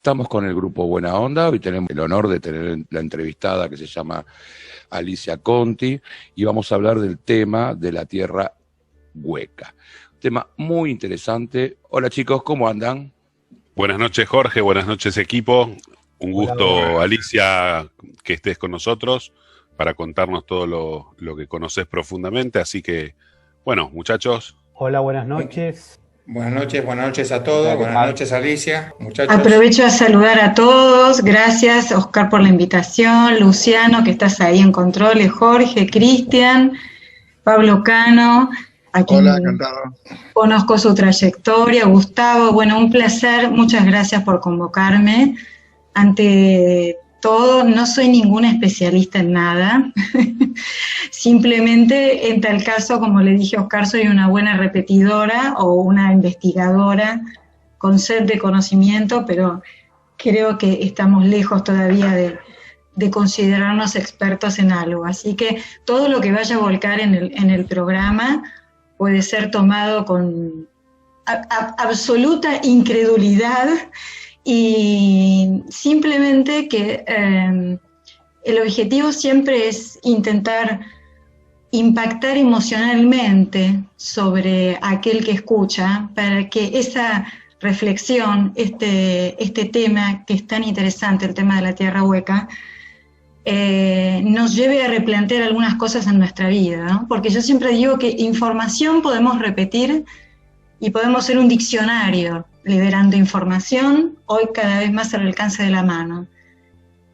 Estamos con el grupo Buena Onda, hoy tenemos el honor de tener la entrevistada que se llama Alicia Conti y vamos a hablar del tema de la tierra hueca. Tema muy interesante. Hola chicos, ¿cómo andan? Buenas noches Jorge, buenas noches equipo. Un gusto, Hola. Alicia, que estés con nosotros para contarnos todo lo que conoces profundamente. Así que, bueno, muchachos. Hola, buenas noches. Buenas noches a todos, buenas noches Alicia, muchachos. Aprovecho a saludar a todos, gracias Oscar por la invitación, Luciano que estás ahí en controles, Jorge, Cristian, Pablo Cano, a quien conozco su trayectoria, Gustavo, bueno, un placer, muchas gracias por convocarme. Ante todo, no soy ninguna especialista en nada, simplemente en tal caso, como le dije a Oscar, soy una buena repetidora o una investigadora con sed de conocimiento, pero creo que estamos lejos todavía de considerarnos expertos en algo. Así que todo lo que vaya a volcar en el programa puede ser tomado con absoluta incredulidad y simplemente que el objetivo siempre es intentar impactar emocionalmente sobre aquel que escucha para que esa reflexión, este tema que es tan interesante, el tema de la tierra hueca, nos lleve a replantear algunas cosas en nuestra vida, ¿no? Porque yo siempre digo que información podemos repetir y podemos ser un diccionario liberando información, hoy cada vez más al alcance de la mano.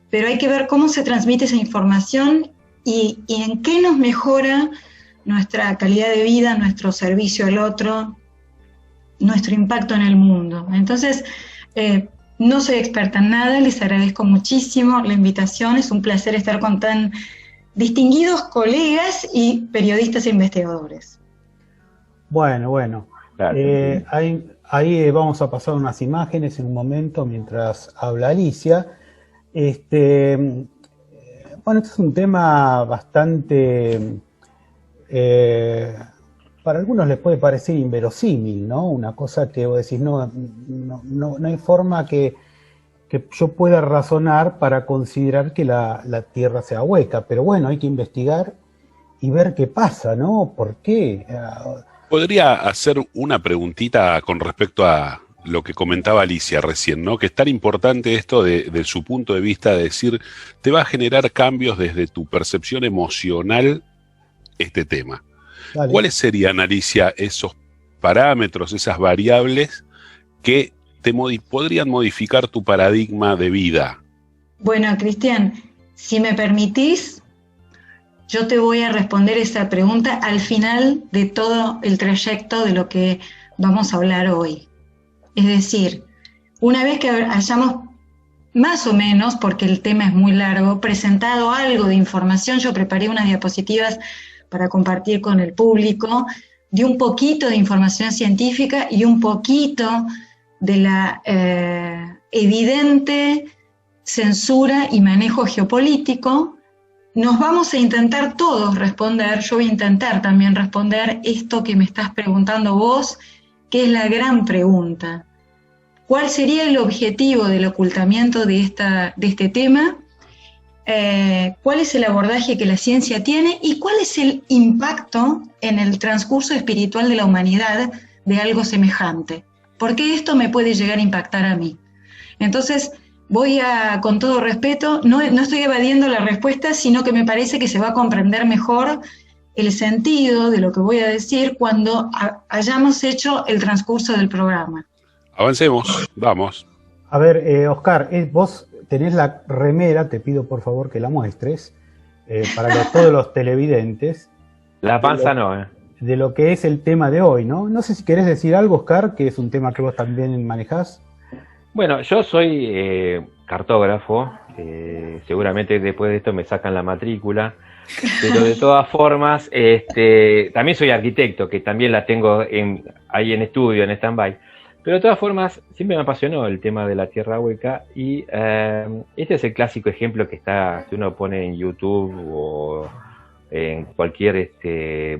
Pero hay que ver cómo se transmite esa información y en qué nos mejora nuestra calidad de vida, nuestro servicio al otro, nuestro impacto en el mundo. Entonces, no soy experta en nada, les agradezco muchísimo la invitación, es un placer estar con tan distinguidos colegas y periodistas e investigadores. Bueno. Gracias. Ahí vamos a pasar unas imágenes en un momento mientras habla Alicia. Bueno, este es un tema bastante, para algunos les puede parecer inverosímil, ¿no? Una cosa que vos decís, no hay forma que yo pueda razonar para considerar que la Tierra sea hueca, pero bueno, hay que investigar y ver qué pasa, ¿no? ¿Por qué? ¿Podría hacer una preguntita con respecto a lo que comentaba Alicia recién, ¿no? Que es tan importante esto de su punto de vista, de decir, te va a generar cambios desde tu percepción emocional este tema. Dale. ¿Cuáles serían, Alicia, esos parámetros, esas variables que podrían modificar tu paradigma de vida? Bueno, Cristian, si me permitís, yo te voy a responder esa pregunta al final de todo el trayecto de lo que vamos a hablar hoy. Es decir, una vez que hayamos más o menos, porque el tema es muy largo, presentado algo de información, yo preparé unas diapositivas para compartir con el público, de un poquito de información científica y un poquito de la evidente censura y manejo geopolítico. Nos vamos a intentar todos responder, yo voy a intentar también responder esto que me estás preguntando vos, que es la gran pregunta. ¿Cuál sería el objetivo del ocultamiento de este tema? ¿Cuál es el abordaje que la ciencia tiene? ¿Y cuál es el impacto en el transcurso espiritual de la humanidad de algo semejante? ¿Por qué esto me puede llegar a impactar a mí? Entonces, con todo respeto, no estoy evadiendo la respuesta, sino que me parece que se va a comprender mejor el sentido de lo que voy a decir cuando hayamos hecho el transcurso del programa. Avancemos, vamos. A ver, Oscar, vos tenés la remera, te pido por favor que la muestres, para todos los televidentes. La panza no, De lo que es el tema de hoy, ¿no? No sé si querés decir algo, Oscar, que es un tema que vos también manejás. Bueno, yo soy cartógrafo, seguramente después de esto me sacan la matrícula, pero de todas formas, también soy arquitecto, que también la tengo ahí en estudio, en stand-by, pero de todas formas siempre me apasionó el tema de la tierra hueca y este es el clásico ejemplo que si uno pone en YouTube o en cualquier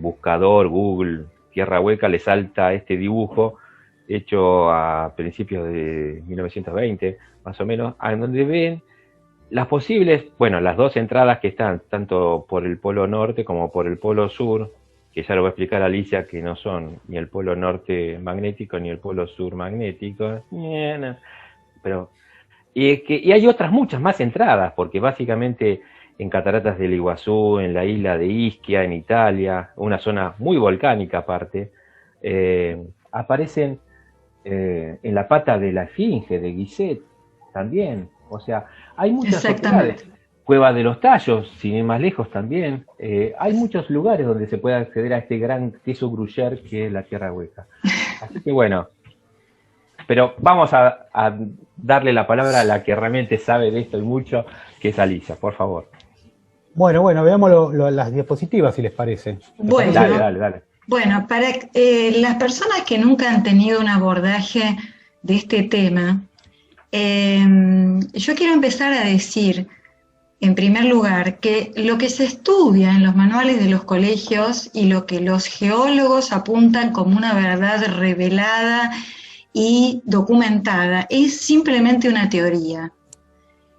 buscador, Google, tierra hueca, le salta este dibujo hecho a principios de 1920, más o menos, en donde ven las posibles, bueno, las dos entradas que están, tanto por el polo norte como por el polo sur, que ya lo va a explicar Alicia, que no son ni el polo norte magnético ni el polo sur magnético, pero y hay otras muchas más entradas, porque básicamente en Cataratas del Iguazú, en la isla de Ischia, en Italia, una zona muy volcánica aparte, aparecen en la pata de la Esfinge de Guiset también. O sea, hay muchas localidades. Cueva de los Tallos, sin ir más lejos también. Hay muchos lugares donde se puede acceder a este gran queso gruyère que es la Tierra Hueca. Así que bueno, pero vamos a darle la palabra a la que realmente sabe de esto y mucho, que es Alicia, por favor. Bueno, veamos las diapositivas, si les parece. Bueno, dale. Bueno, para las personas que nunca han tenido un abordaje de este tema, yo quiero empezar a decir, en primer lugar, que lo que se estudia en los manuales de los colegios y lo que los geólogos apuntan como una verdad revelada y documentada es simplemente una teoría.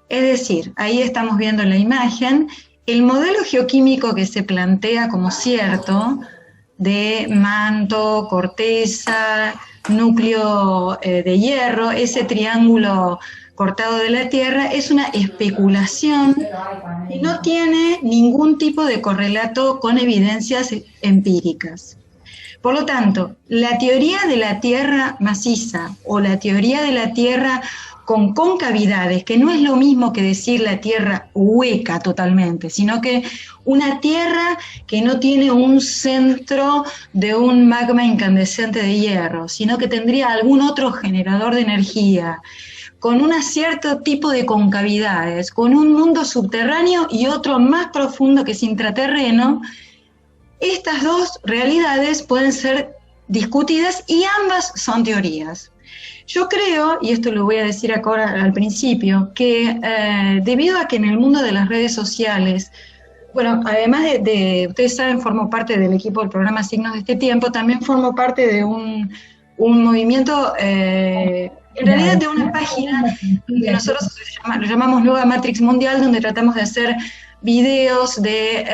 Es decir, ahí estamos viendo la imagen, el modelo geoquímico que se plantea como cierto, de manto, corteza, núcleo de hierro, ese triángulo cortado de la Tierra, es una especulación y no tiene ningún tipo de correlato con evidencias empíricas. Por lo tanto, la teoría de la Tierra maciza o la teoría de la Tierra con concavidades, que no es lo mismo que decir la Tierra hueca totalmente, sino que una Tierra que no tiene un centro de un magma incandescente de hierro, sino que tendría algún otro generador de energía, con un cierto tipo de concavidades, con un mundo subterráneo y otro más profundo que es intraterreno. Estas dos realidades pueden ser discutidas y ambas son teorías. Yo creo, y esto lo voy a decir ahora al principio, que debido a que en el mundo de las redes sociales, bueno, además de ustedes saben, formo parte del equipo del programa Signos de este Tiempo, también formo parte de un movimiento, en realidad de una página que nosotros lo llamamos Nueva Matrix Mundial, donde tratamos de hacer videos de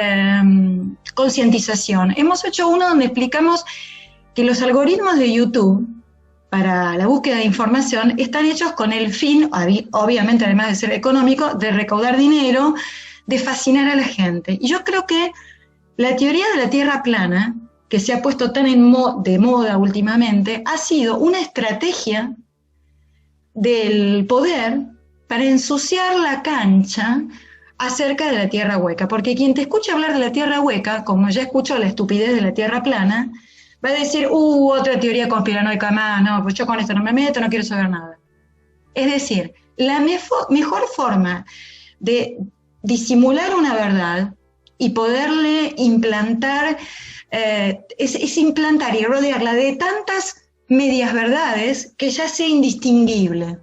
concientización. Hemos hecho uno donde explicamos que los algoritmos de YouTube para la búsqueda de información están hechos con el fin, obviamente además de ser económico, de recaudar dinero, de fascinar a la gente. Y yo creo que la teoría de la Tierra plana, que se ha puesto tan de moda últimamente, ha sido una estrategia del poder para ensuciar la cancha acerca de la Tierra hueca. Porque quien te escucha hablar de la Tierra hueca, como ya escuchó la estupidez de la Tierra plana, va a decir, otra teoría conspiranoica más, no, pues yo con esto no me meto, no quiero saber nada. Es decir, la mejor forma de disimular una verdad y poderle implantar, es implantar y rodearla de tantas medias verdades que ya sea indistinguible.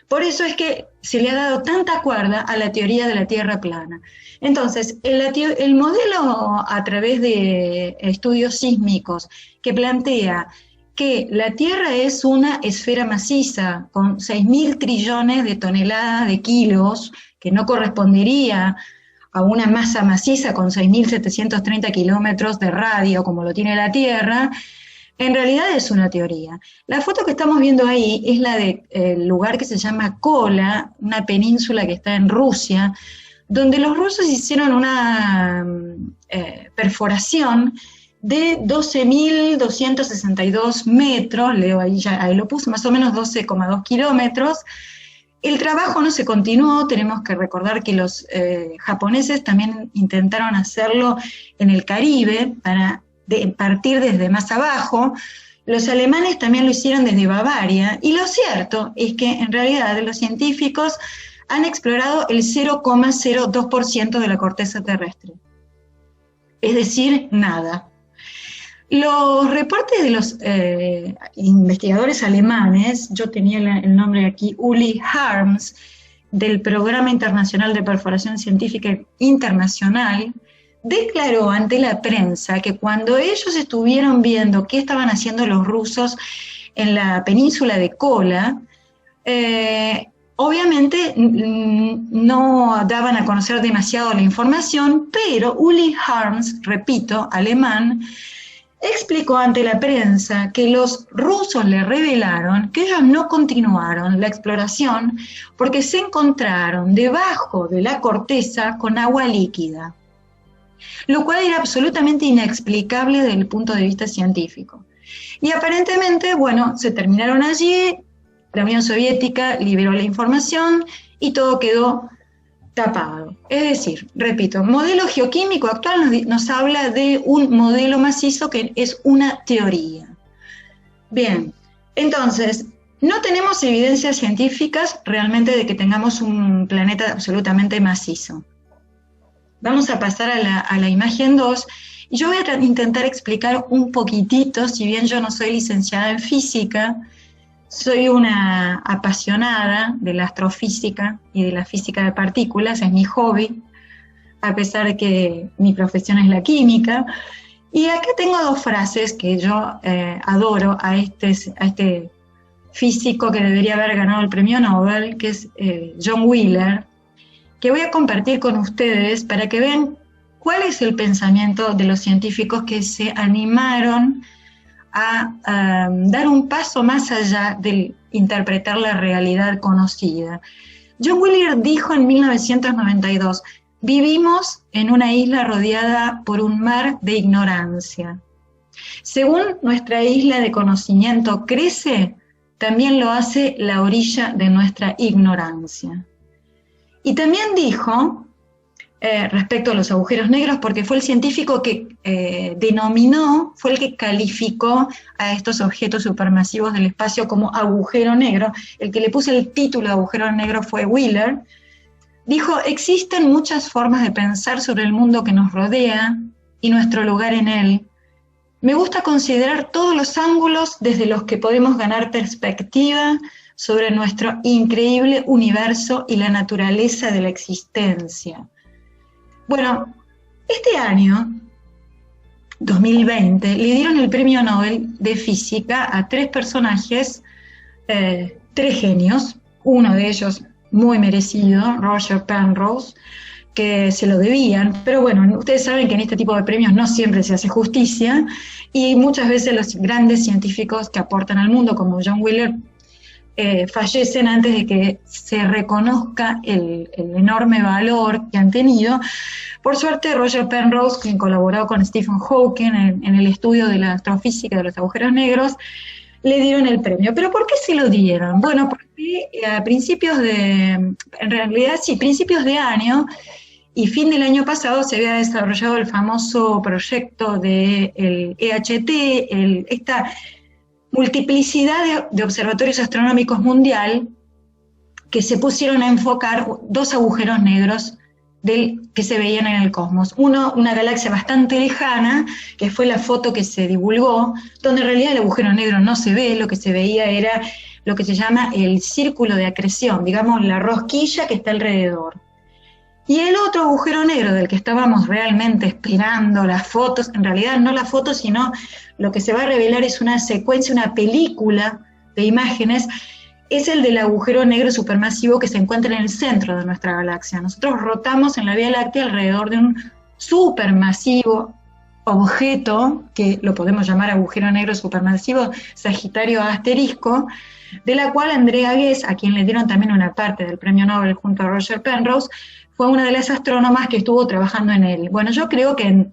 Por eso es que se le ha dado tanta cuerda a la teoría de la Tierra plana. Entonces, el modelo a través de estudios sísmicos que plantea que la Tierra es una esfera maciza con 6.000 trillones de toneladas de kilos, que no correspondería a una masa maciza con 6.730 kilómetros de radio como lo tiene la Tierra, en realidad es una teoría. La foto que estamos viendo ahí es la del lugar que se llama Kola, una península que está en Rusia, donde los rusos hicieron una perforación de 12.262 metros, leo ahí, ahí lo puse, más o menos 12,2 kilómetros. El trabajo no se continuó, tenemos que recordar que los japoneses también intentaron hacerlo en el Caribe, para partir desde más abajo. Los alemanes también lo hicieron desde Bavaria, y lo cierto es que en realidad los científicos han explorado el 0,02% de la corteza terrestre, es decir, nada. Los reportes de los investigadores alemanes, yo tenía el nombre aquí, Uli Harms, del Programa Internacional de Perforación Científica Internacional, declaró ante la prensa que cuando ellos estuvieron viendo qué estaban haciendo los rusos en la península de Kola, obviamente no daban a conocer demasiado la información, pero Uli Harms, repito, alemán, explicó ante la prensa que los rusos le revelaron que ellos no continuaron la exploración porque se encontraron debajo de la corteza con agua líquida, lo cual era absolutamente inexplicable desde el punto de vista científico. Y aparentemente, bueno, se terminaron allí, la Unión Soviética liberó la información y todo quedó tapado. Es decir, repito, modelo geoquímico actual nos habla de un modelo macizo que es una teoría. Bien, entonces, no tenemos evidencias científicas realmente de que tengamos un planeta absolutamente macizo. Vamos a pasar a la imagen 2, y yo voy a intentar explicar un poquitito, si bien yo no soy licenciada en física, soy una apasionada de la astrofísica y de la física de partículas, es mi hobby, a pesar de que mi profesión es la química. Y acá tengo dos frases que yo adoro a este físico que debería haber ganado el premio Nobel, que es John Wheeler, que voy a compartir con ustedes para que vean cuál es el pensamiento de los científicos que se animaron a dar un paso más allá de interpretar la realidad conocida. John Wheeler dijo en 1992, vivimos en una isla rodeada por un mar de ignorancia. Según nuestra isla de conocimiento crece, también lo hace la orilla de nuestra ignorancia. Y también dijo, respecto a los agujeros negros, porque fue el científico que fue el que calificó a estos objetos supermasivos del espacio como agujero negro, el que le puso el título de agujero negro fue Wheeler, dijo, existen muchas formas de pensar sobre el mundo que nos rodea y nuestro lugar en él. Me gusta considerar todos los ángulos desde los que podemos ganar perspectiva sobre nuestro increíble universo y la naturaleza de la existencia. Bueno, este año, 2020, le dieron el premio Nobel de Física a tres personajes, tres genios, uno de ellos muy merecido, Roger Penrose, que se lo debían, pero bueno, ustedes saben que en este tipo de premios no siempre se hace justicia, y muchas veces los grandes científicos que aportan al mundo, como John Wheeler, fallecen antes de que se reconozca el enorme valor que han tenido. Por suerte, Roger Penrose, quien colaboró con Stephen Hawking en el estudio de la astrofísica de los agujeros negros, le dieron el premio. ¿Pero por qué se lo dieron? Bueno, porque a principios de año y fin del año pasado se había desarrollado el famoso proyecto del EHT, esta multiplicidad de observatorios astronómicos mundial que se pusieron a enfocar dos agujeros negros que se veían en el cosmos. Uno, una galaxia bastante lejana, que fue la foto que se divulgó, donde en realidad el agujero negro no se ve, lo que se veía era lo que se llama el círculo de acreción, digamos la rosquilla que está alrededor. Y el otro agujero negro del que estábamos realmente esperando las fotos, en realidad no las fotos, sino lo que se va a revelar es una secuencia, una película de imágenes, es el del agujero negro supermasivo que se encuentra en el centro de nuestra galaxia. Nosotros rotamos en la Vía Láctea alrededor de un supermasivo objeto, que lo podemos llamar agujero negro supermasivo Sagitario A asterisco, de la cual Andrea Ghez, a quien le dieron también una parte del premio Nobel junto a Roger Penrose, fue una de las astrónomas que estuvo trabajando en él. Bueno, yo creo que en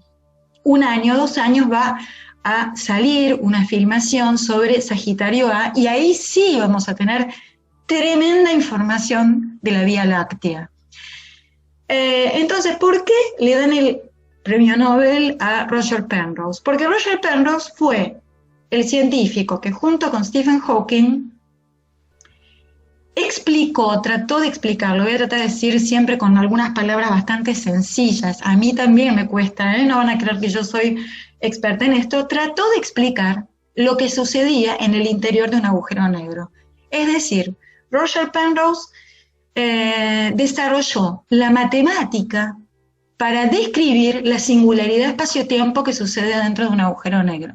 1 año, 2 años va a salir una filmación sobre Sagitario A, y ahí sí vamos a tener tremenda información de la Vía Láctea. Entonces, ¿por qué le dan el premio Nobel a Roger Penrose? Porque Roger Penrose fue el científico que junto con Stephen Hawking trató de explicarlo, voy a tratar de decir siempre con algunas palabras bastante sencillas, a mí también me cuesta, no van a creer que yo soy experta en esto, trató de explicar lo que sucedía en el interior de un agujero negro. Es decir, Roger Penrose desarrolló la matemática para describir la singularidad espacio-tiempo que sucede dentro de un agujero negro.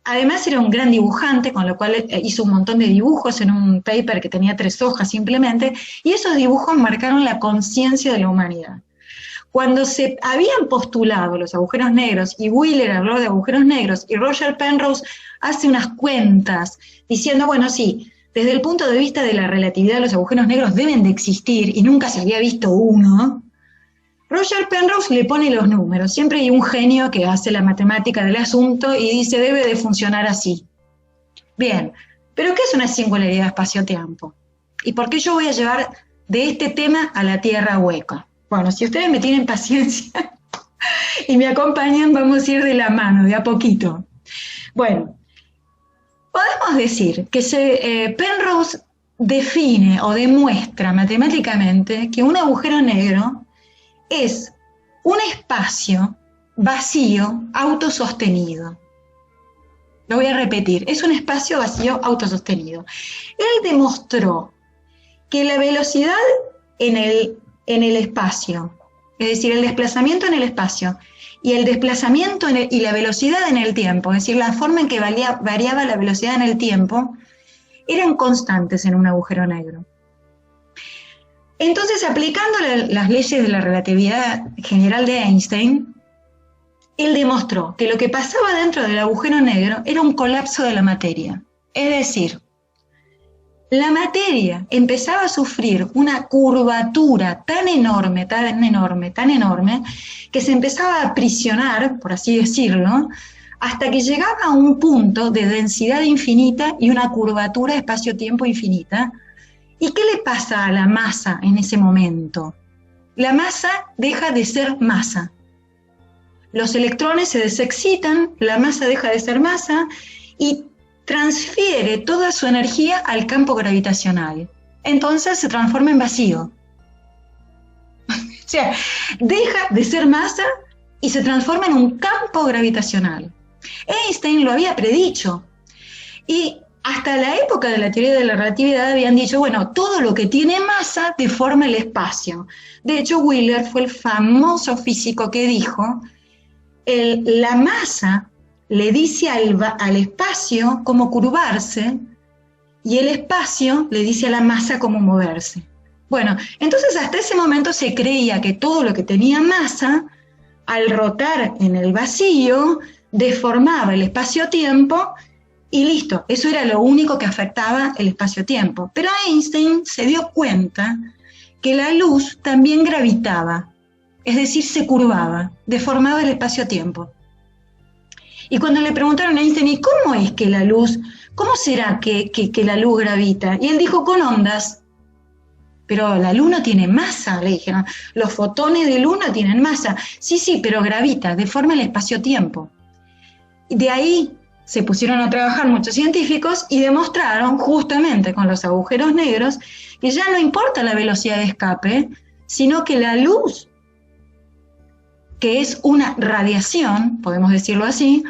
Además era un gran dibujante, con lo cual hizo un montón de dibujos en un paper que tenía 3 hojas simplemente, y esos dibujos marcaron la conciencia de la humanidad. Cuando se habían postulado los agujeros negros, y Wheeler habló de agujeros negros, y Roger Penrose hace unas cuentas, diciendo, bueno, sí, desde el punto de vista de la relatividad los agujeros negros deben de existir, y nunca se había visto uno, Roger Penrose le pone los números. Siempre hay un genio que hace la matemática del asunto y dice, debe de funcionar así. Bien, pero ¿qué es una singularidad espacio-tiempo? ¿Y por qué yo voy a llevar de este tema a la Tierra hueca? Bueno, si ustedes me tienen paciencia y me acompañan, vamos a ir de la mano, de a poquito. Bueno, podemos decir que Penrose define o demuestra matemáticamente que un agujero negro es un espacio vacío autosostenido. Lo voy a repetir, es un espacio vacío autosostenido. Él demostró que la velocidad en el espacio, es decir, el desplazamiento en el espacio, y el desplazamiento y la velocidad en el tiempo, es decir, la forma en que variaba la velocidad en el tiempo, eran constantes en un agujero negro. Entonces, aplicando las leyes de la relatividad general de Einstein, él demostró que lo que pasaba dentro del agujero negro era un colapso de la materia. Es decir, la materia empezaba a sufrir una curvatura tan enorme, que se empezaba a aprisionar, por así decirlo, hasta que llegaba a un punto de densidad infinita y una curvatura espacio-tiempo infinita. ¿Y qué le pasa a la masa en ese momento? La masa deja de ser masa. Los electrones se desexcitan, la masa deja de ser masa y transfiere toda su energía al campo gravitacional. Entonces se transforma en vacío. O sea, deja de ser masa y se transforma en un campo gravitacional. Einstein lo había predicho. Y hasta la época de la teoría de la relatividad habían dicho, bueno, todo lo que tiene masa deforma el espacio. De hecho, Wheeler fue el famoso físico que dijo, la masa le dice al espacio cómo curvarse y el espacio le dice a la masa cómo moverse. Bueno, entonces hasta ese momento se creía que todo lo que tenía masa, al rotar en el vacío, deformaba el espacio-tiempo. Y listo, eso era lo único que afectaba el espacio-tiempo. Pero Einstein se dio cuenta que la luz también gravitaba, es decir, se curvaba, deformaba el espacio-tiempo. Y cuando le preguntaron a Einstein, ¿y cómo es que la luz, cómo será que la luz gravita? Y él dijo, con ondas. Pero la luz no tiene masa, le dijeron. Los fotones de luz no tienen masa. Sí, pero gravita, deforma el espacio-tiempo. Y de ahí se pusieron a trabajar muchos científicos y demostraron justamente con los agujeros negros que ya no importa la velocidad de escape, sino que la luz, que es una radiación, podemos decirlo así,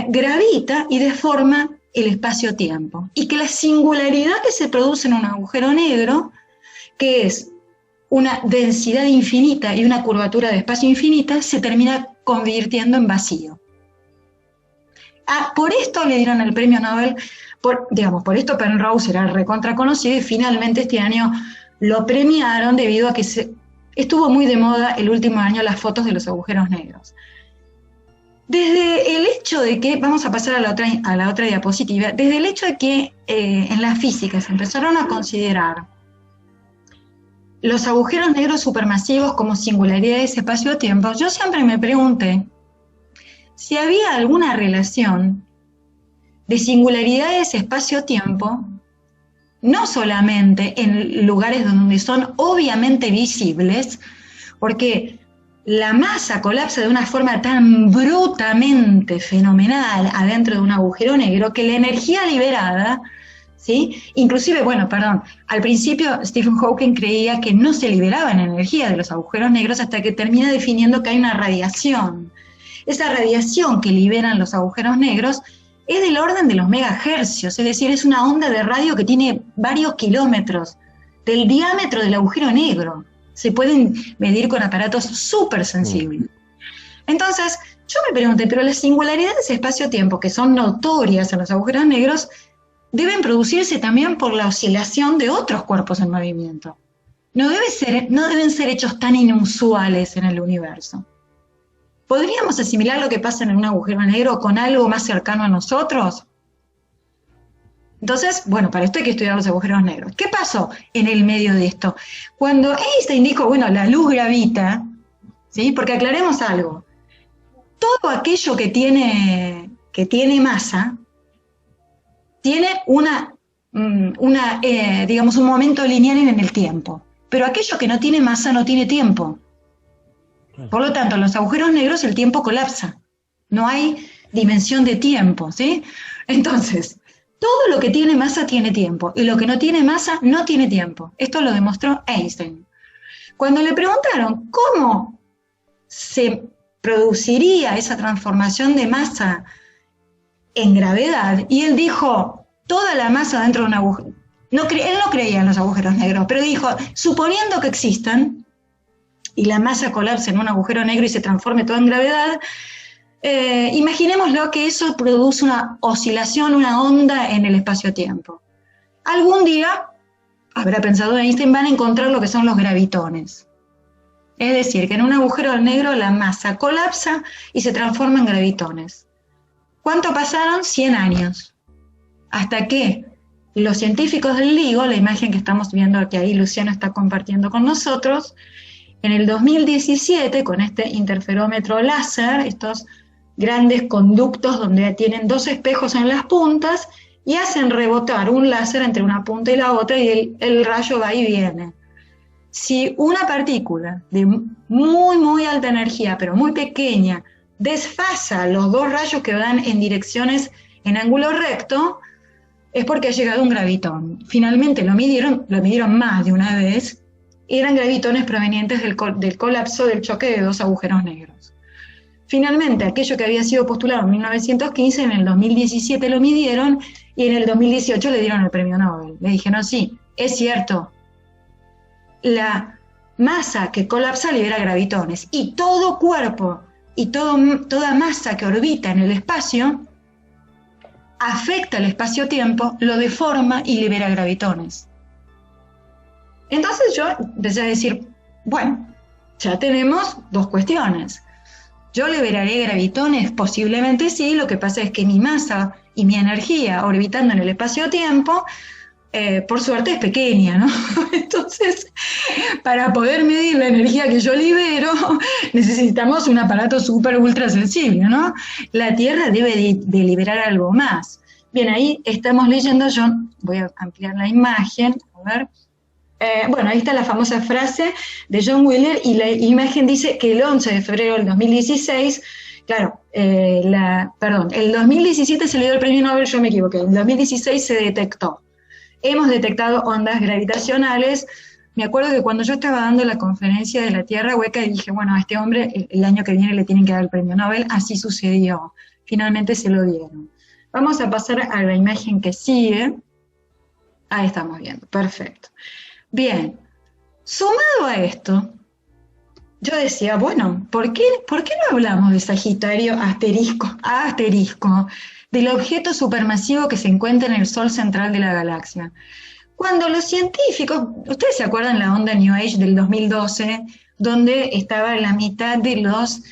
gravita y deforma el espacio-tiempo. Y que la singularidad que se produce en un agujero negro, que es una densidad infinita y una curvatura de espacio infinita, se termina convirtiendo en vacío. Por esto le dieron el premio Nobel, por esto Penrose era recontra conocido y finalmente este año lo premiaron debido a que estuvo muy de moda el último año las fotos de los agujeros negros. Desde el hecho de que, vamos a pasar a la otra diapositiva, desde el hecho de que en la física se empezaron a considerar los agujeros negros supermasivos como singularidades espacio-tiempo, yo siempre me pregunté si había alguna relación de singularidades espacio-tiempo, no solamente en lugares donde son obviamente visibles, porque la masa colapsa de una forma tan brutalmente fenomenal adentro de un agujero negro que la energía liberada, ¿sí? Inclusive, al principio Stephen Hawking creía que no se liberaba la energía de los agujeros negros hasta que termina definiendo que hay una radiación. Esa radiación que liberan los agujeros negros es del orden de los megahercios, es decir, es una onda de radio que tiene varios kilómetros del diámetro del agujero negro. se pueden medir con aparatos súper sensibles. Entonces, yo me pregunté, pero las singularidades espacio-tiempo, que son notorias en los agujeros negros, deben producirse también por la oscilación de otros cuerpos en movimiento. No deben ser hechos tan inusuales en el universo. ¿Podríamos asimilar lo que pasa en un agujero negro con algo más cercano a nosotros? Entonces, bueno, para esto hay que estudiar los agujeros negros. ¿Qué pasó en el medio de esto? Cuando Einstein dijo, bueno, la luz gravita, ¿sí? Porque aclaremos algo. Todo aquello que tiene masa tiene digamos, un momento lineal en el tiempo. Pero aquello que no tiene masa no tiene tiempo. Por lo tanto, en los agujeros negros el tiempo colapsa. No hay dimensión de tiempo, ¿sí? Entonces, todo lo que tiene masa tiene tiempo, y lo que no tiene masa no tiene tiempo. Esto lo demostró Einstein. Cuando le preguntaron cómo se produciría esa transformación de masa en gravedad, y él dijo, toda la masa dentro de un agujero, él no creía en los agujeros negros, pero dijo, suponiendo que existan, y la masa colapse en un agujero negro y se transforme todo en gravedad, imaginémoslo que eso produce una oscilación, una onda en el espacio-tiempo. Algún día, habrá pensado Einstein, van a encontrar lo que son los gravitones. Es decir, que en un agujero negro la masa colapsa y se transforma en gravitones. ¿Cuánto pasaron? 100 años. Hasta que los científicos del LIGO, la imagen que estamos viendo que ahí Luciano está compartiendo con nosotros, en el 2017, con este interferómetro láser, estos grandes conductos donde tienen dos espejos en las puntas, y hacen rebotar un láser entre una punta y la otra, y el rayo va y viene. Si una partícula de muy, muy alta energía, pero muy pequeña, desfasa los dos rayos que van en direcciones en ángulo recto, es porque ha llegado un gravitón. Finalmente lo midieron más de una vez, eran gravitones provenientes del colapso del choque de dos agujeros negros. Finalmente, aquello que había sido postulado en 1915, en el 2017 lo midieron, y en el 2018 le dieron el premio Nobel. Le dijeron, sí, es cierto, la masa que colapsa libera gravitones, y todo cuerpo y toda masa que orbita en el espacio afecta el espacio-tiempo, lo deforma y libera gravitones. Entonces yo empecé a decir, bueno, ya tenemos dos cuestiones. ¿Yo liberaré gravitones? Posiblemente sí, lo que pasa es que mi masa y mi energía orbitando en el espacio-tiempo, por suerte es pequeña, ¿no? Entonces, para poder medir la energía que yo libero, necesitamos un aparato súper ultra sensible, ¿no? La Tierra debe de liberar algo más. Bien, ahí estamos leyendo, yo voy a ampliar la imagen, a ver. Bueno, ahí está la famosa frase de John Wheeler, y la imagen dice que el 11 de febrero del 2016, claro, el 2017 se le dio el premio Nobel, yo me equivoqué, en el 2016 se detectó. Hemos detectado ondas gravitacionales. Me acuerdo que cuando yo estaba dando la conferencia de la Tierra Hueca, dije, bueno, a este hombre el año que viene le tienen que dar el premio Nobel, así sucedió. Finalmente se lo dieron. Vamos a pasar a la imagen que sigue. Ahí estamos viendo, perfecto. Bien, sumado a esto, yo decía, bueno, ¿por qué no hablamos de Sagitario asterisco, del objeto supermasivo que se encuentra en el Sol central de la galaxia? Cuando los científicos, ustedes se acuerdan la onda New Age del 2012, donde estaba la mitad de los,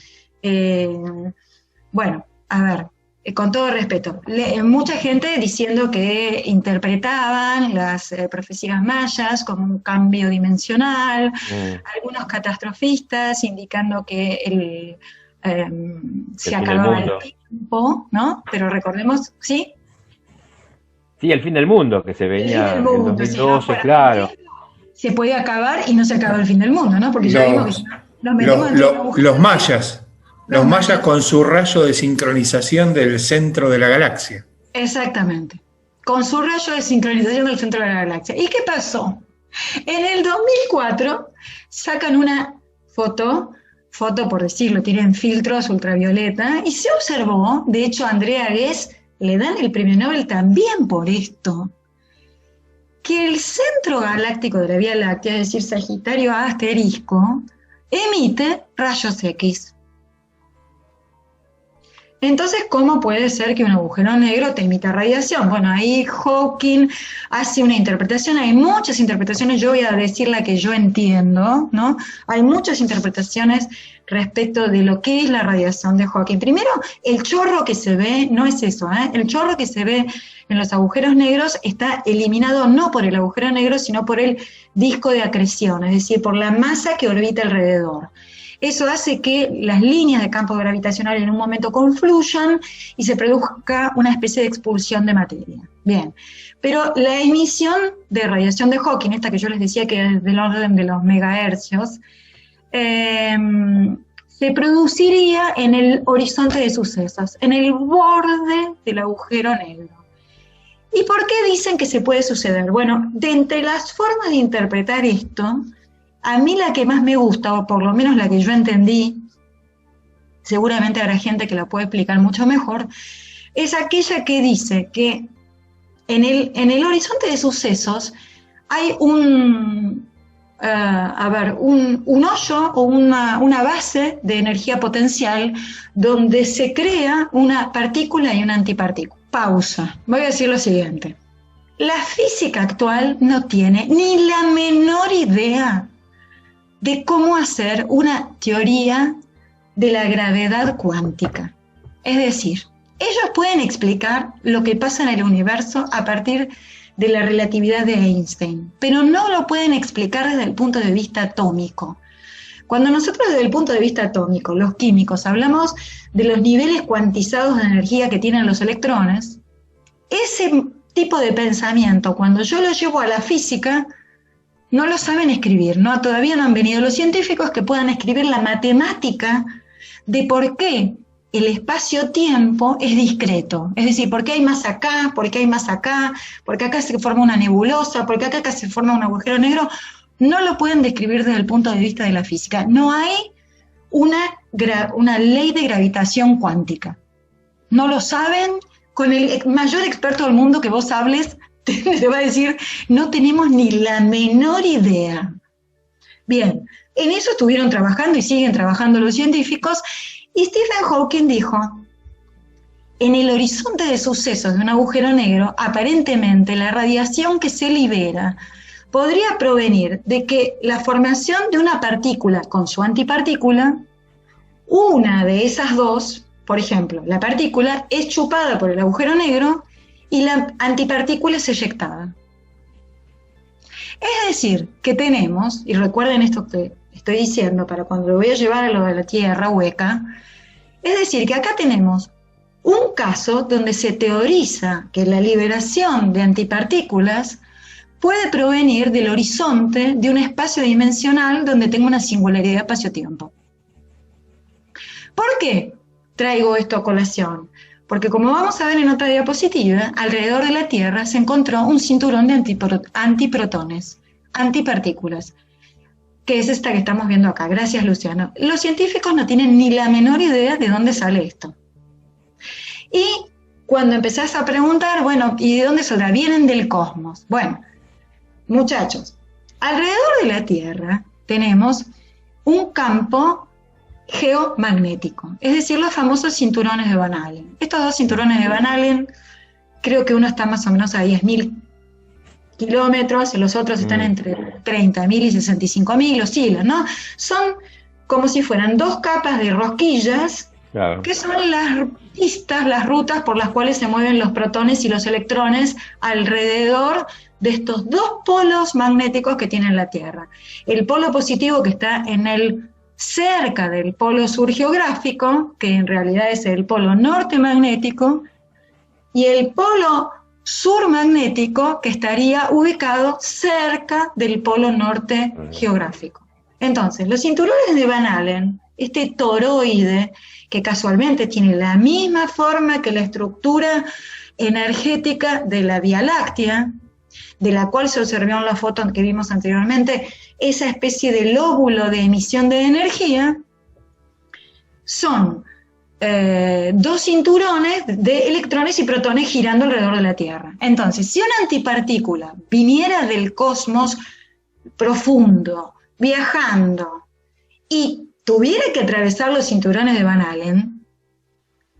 bueno, a ver, con todo respeto, mucha gente diciendo que interpretaban las profecías mayas como un cambio dimensional, algunos catastrofistas indicando que se acababa el tiempo, ¿no? Pero recordemos, ¿sí? Sí, el fin del mundo que se venía en 2012, sí, claro. Se puede acabar y no se acaba el fin del mundo, ¿no? Porque ya vimos que los mayas. Los mayas con su rayo de sincronización del centro de la galaxia. Exactamente. Con su rayo de sincronización del centro de la galaxia. ¿Y qué pasó? En el 2004 sacan una foto por decirlo, tienen filtros ultravioleta, y se observó, de hecho a Andrea Ghez le dan el premio Nobel también por esto, que el centro galáctico de la Vía Láctea, es decir, Sagitario A asterisco, emite rayos X. Entonces, ¿cómo puede ser que un agujero negro te emita radiación? Bueno, ahí Hawking hace una interpretación, hay muchas interpretaciones, yo voy a decir la que yo entiendo, ¿no? Hay muchas interpretaciones respecto de lo que es la radiación de Hawking. Primero, el chorro que se ve, no es eso, el chorro que se ve en los agujeros negros está eliminado no por el agujero negro, sino por el disco de acreción, es decir, por la masa que orbita alrededor. Eso hace que las líneas de campo gravitacional en un momento confluyan y se produzca una especie de expulsión de materia. Bien, pero la emisión de radiación de Hawking, esta que yo les decía que es del orden de los megahercios, se produciría en el horizonte de sucesos, en el borde del agujero negro. ¿Y por qué dicen que se puede suceder? Bueno, de entre las formas de interpretar esto, a mí la que más me gusta, o por lo menos la que yo entendí, seguramente habrá gente que la puede explicar mucho mejor, es aquella que dice que en el horizonte de sucesos hay un hoyo o una base de energía potencial donde se crea una partícula y una antipartícula. Pausa. Voy a decir lo siguiente. La física actual no tiene ni la menor idea de cómo hacer una teoría de la gravedad cuántica. Es decir, ellos pueden explicar lo que pasa en el universo a partir de la relatividad de Einstein, pero no lo pueden explicar desde el punto de vista atómico. Cuando nosotros desde el punto de vista atómico, los químicos, hablamos de los niveles cuantizados de energía que tienen los electrones, ese tipo de pensamiento, cuando yo lo llevo a la física, no lo saben escribir, ¿no? Todavía no han venido los científicos que puedan escribir la matemática de por qué el espacio-tiempo es discreto. Es decir, por qué hay más acá, por qué hay más acá, por qué acá se forma una nebulosa, por qué acá se forma un agujero negro. No lo pueden describir desde el punto de vista de la física. No hay una ley de gravitación cuántica. No lo saben. Con el mayor experto del mundo que vos hables, te va a decir, no tenemos ni la menor idea. Bien, en eso estuvieron trabajando y siguen trabajando los científicos, y Stephen Hawking dijo, en el horizonte de sucesos de un agujero negro, aparentemente la radiación que se libera podría provenir de que la formación de una partícula con su antipartícula, una de esas dos, por ejemplo, la partícula es chupada por el agujero negro y la antipartícula es eyectada. Es decir, que tenemos, y recuerden esto que estoy diciendo para cuando lo voy a llevar a lo de la Tierra hueca, es decir, que acá tenemos un caso donde se teoriza que la liberación de antipartículas puede provenir del horizonte de un espacio dimensional donde tengo una singularidad espacio-tiempo. ¿Por qué traigo esto a colación? Porque como vamos a ver en otra diapositiva, alrededor de la Tierra se encontró un cinturón de antiprotones, antipartículas, que es esta que estamos viendo acá. Gracias, Luciano. Los científicos no tienen ni la menor idea de dónde sale esto. Y cuando empezás a preguntar, bueno, ¿y de dónde saldrá? Vienen del cosmos. Bueno, muchachos, alrededor de la Tierra tenemos un campo geomagnético, es decir, los famosos cinturones de Van Allen. Estos dos cinturones de Van Allen, creo que uno está más o menos a 10.000 kilómetros y los otros están entre 30.000 y 65.000, oscilan, ¿no? Son como si fueran dos capas de rosquillas, claro, que son las pistas, las rutas por las cuales se mueven los protones y los electrones alrededor de estos dos polos magnéticos que tiene la Tierra. El polo positivo que está cerca del polo sur geográfico, que en realidad es el polo norte magnético, y el polo sur magnético que estaría ubicado cerca del polo norte geográfico. Entonces, los cinturones de Van Allen, este toroide, que casualmente tiene la misma forma que la estructura energética de la Vía Láctea, de la cual se observó en la foto que vimos anteriormente, esa especie de lóbulo de emisión de energía, son dos cinturones de electrones y protones girando alrededor de la Tierra. Entonces, si una antipartícula viniera del cosmos profundo, viajando, y tuviera que atravesar los cinturones de Van Allen,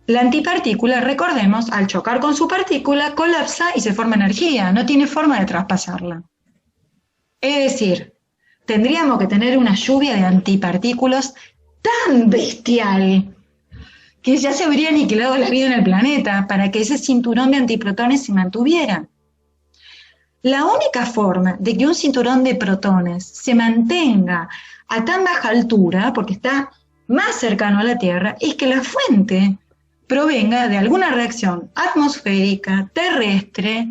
la antipartícula, recordemos, al chocar con su partícula, colapsa y se forma energía, no tiene forma de traspasarla. Es decir, tendríamos que tener una lluvia de antipartículas tan bestial que ya se habría aniquilado la vida en el planeta para que ese cinturón de antiprotones se mantuviera. La única forma de que un cinturón de protones se mantenga a tan baja altura, porque está más cercano a la Tierra, es que la fuente provenga de alguna reacción atmosférica, terrestre.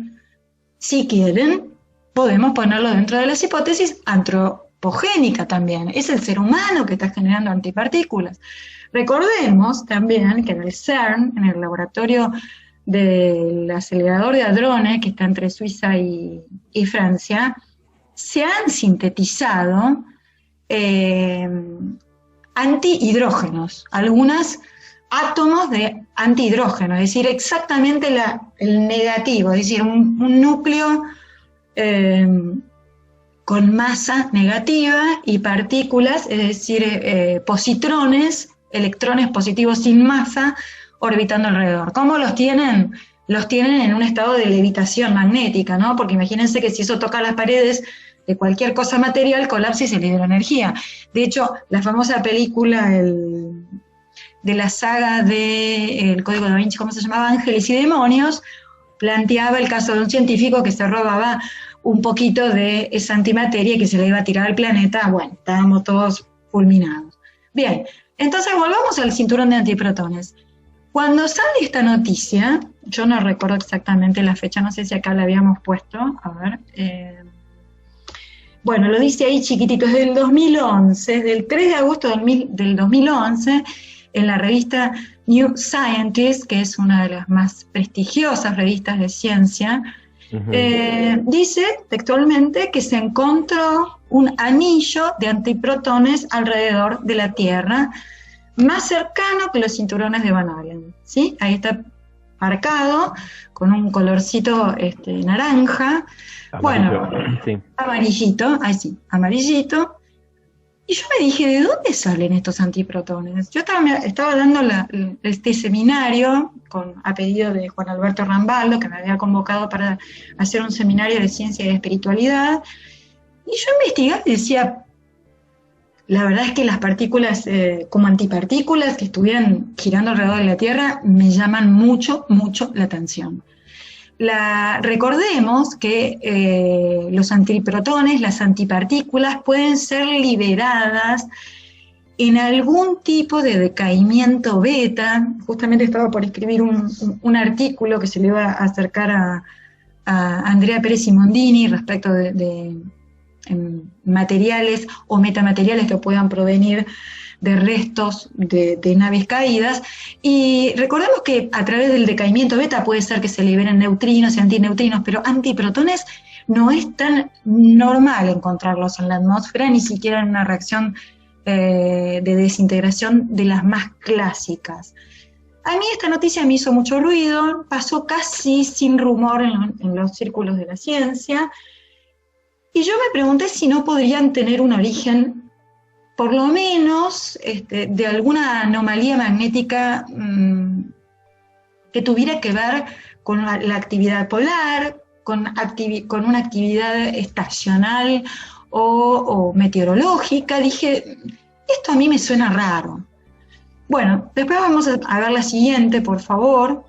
Si quieren, podemos ponerlo dentro de las hipótesis antropogénica también. Es el ser humano que está generando antipartículas. Recordemos también que en el CERN, en el laboratorio del acelerador de hadrones, que está entre Suiza y Francia, se han sintetizado antihidrógenos, algunos átomos de antihidrógeno, es decir, exactamente el negativo, es decir, un núcleo con masa negativa y partículas, es decir, positrones, electrones positivos sin masa, orbitando alrededor. ¿Cómo los tienen? Los tienen en un estado de levitación magnética, ¿no? Porque imagínense que si eso toca las paredes de cualquier cosa material, colapsa y se libera energía. De hecho, la famosa película de la saga de El Código Da Vinci, ¿cómo se llamaba? Ángeles y Demonios, planteaba el caso de un científico que se robaba un poquito de esa antimateria que se le iba a tirar al planeta. Bueno, estábamos todos fulminados. Bien, entonces volvamos al cinturón de antiprotones. Cuando sale esta noticia, yo no recuerdo exactamente la fecha, no sé si acá la habíamos puesto, a ver, bueno, lo dice ahí chiquitito, es del 2011, del 3 de agosto del 2011, en la revista New Scientist, que es una de las más prestigiosas revistas de ciencia, dice textualmente que se encontró un anillo de antiprotones alrededor de la Tierra, más cercano que los cinturones de Van Allen, ¿sí? Ahí está marcado con un colorcito naranja, Amarillo, bueno, sí. amarillito, ahí sí, amarillito. Y yo me dije, ¿de dónde salen estos antiprotones? Yo estaba dando este seminario a pedido de Juan Alberto Rambaldo, que me había convocado para hacer un seminario de ciencia y de espiritualidad, y yo investigaba y decía, la verdad es que las partículas, como antipartículas que estuvieran girando alrededor de la Tierra, me llaman mucho, mucho la atención. Recordemos que los antiprotones, las antipartículas, pueden ser liberadas en algún tipo de decaimiento beta. Justamente estaba por escribir un artículo que se le iba a acercar a Andrea Pérez Simondini respecto de materiales o metamateriales que puedan provenir de restos de naves caídas, y recordemos que a través del decaimiento beta puede ser que se liberen neutrinos y antineutrinos, pero antiprotones no es tan normal encontrarlos en la atmósfera, ni siquiera en una reacción de desintegración de las más clásicas. A mí esta noticia me hizo mucho ruido, pasó casi sin rumor en los círculos de la ciencia, y yo me pregunté si no podrían tener un origen, por lo menos, de alguna anomalía magnética que tuviera que ver con la actividad polar, con una actividad estacional o meteorológica. Dije, esto a mí me suena raro. Bueno, después vamos a ver la siguiente, por favor.